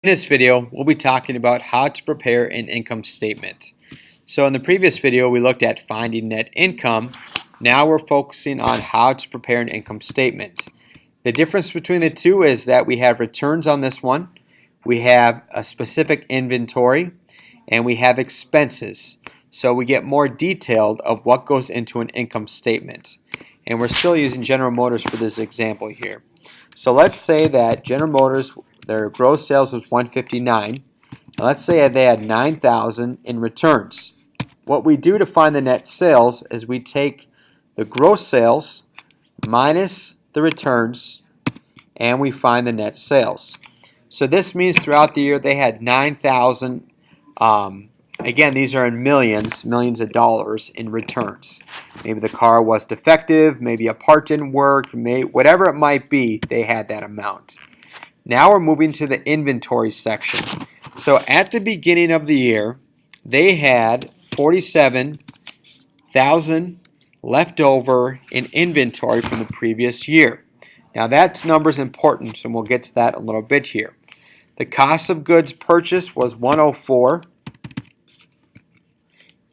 In this video, we'll be talking about how to prepare an income statement. So in the previous video, we looked at finding net income. Now we're focusing on how to prepare an income statement. The difference between the two is that we have returns on this one, we have a specific inventory, and we have expenses. So we get more detailed of what goes into an income statement. And we're still using General Motors for this example here. So let's say that General Motors, their gross sales was 159. Let's say they had 9,000 in returns. What we do to find the net sales is we take the gross sales minus the returns and we find the net sales. So this means throughout the year they had 9,000, again these are in millions of dollars in returns. Maybe the car was defective, maybe a part didn't work, whatever it might be, they had that amount. Now we're moving to the inventory section. So at the beginning of the year, they had 47,000 left over in inventory from the previous year. Now that number is important, and we'll get to that in a little bit here. The cost of goods purchased was 104,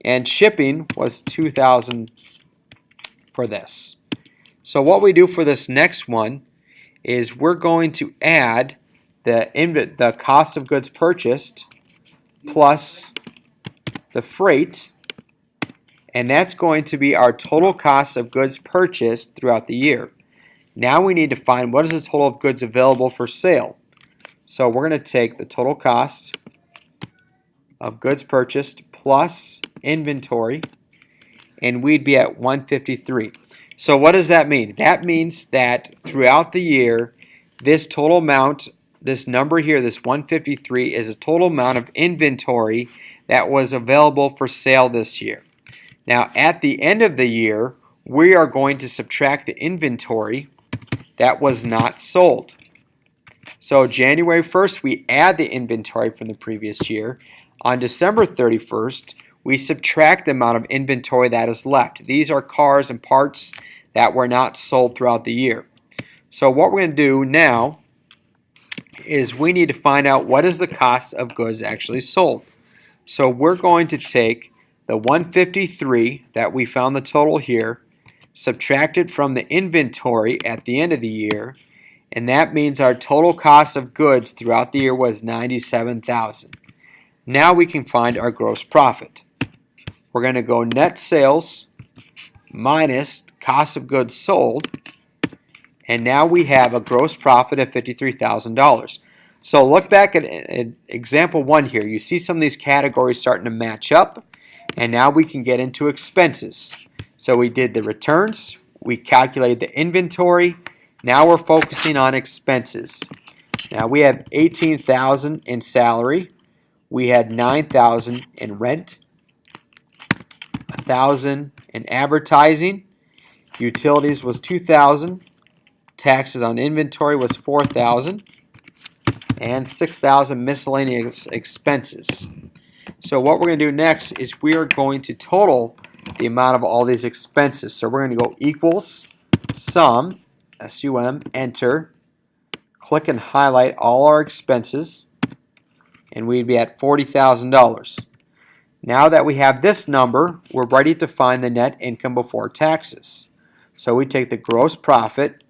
and shipping was 2,000 for this. So what we do for this next one is we're going to add the cost of goods purchased plus the freight, and that's going to be our total cost of goods purchased throughout the year. Now we need to find what is the total of goods available for sale. So we're going to take the total cost of goods purchased plus inventory, and we'd be at 153. So what does that mean? That means that throughout the year, this total amount, this number here, this 153, is a total amount of inventory that was available for sale this year. Now, at the end of the year, we are going to subtract the inventory that was not sold. So January 1st, we add the inventory from the previous year. On December 31st, we subtract the amount of inventory that is left. These are cars and parts that were not sold throughout the year. So what we're going to do now is we need to find out what is the cost of goods actually sold. So we're going to take the 153 that we found the total here, subtract it from the inventory at the end of the year, and that means our total cost of goods throughout the year was 97,000. Now we can find our gross profit. We're going to go net sales minus cost of goods sold, and now we have a gross profit of $53,000. So look back at example 1 here. You see some of these categories starting to match up, and now we can get into expenses. So we did the returns, we calculated the inventory, now we're focusing on expenses. Now we have 18,000 in salary, we had 9,000 in rent, 1,000 in advertising, utilities was 2,000, taxes on inventory was 4,000, and 6,000 miscellaneous expenses. So what we're going to do next is we are going to total the amount of all these expenses. So we're going to go equals sum, S-U-M, enter, click and highlight all our expenses, and we'd be at $40,000. Now that we have this number, we're ready to find the net income before taxes. So we take the gross profit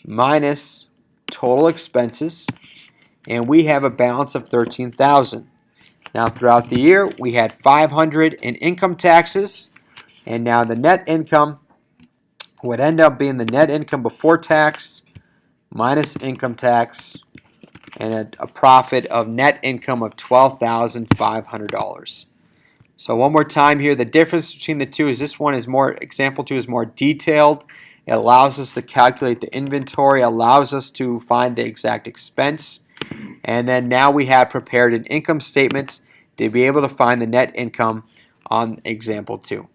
minus total expenses, and we have a balance of $13,000. Now throughout the year, we had $500 in income taxes, and now the net income would end up being the net income before tax minus income tax, and a profit of net income of $12,500. So one more time here, the difference between the two is this one is more, example 2 is more detailed. It allows us to calculate the inventory, allows us to find the exact expense, and then now we have prepared an income statement to be able to find the net income on example 2.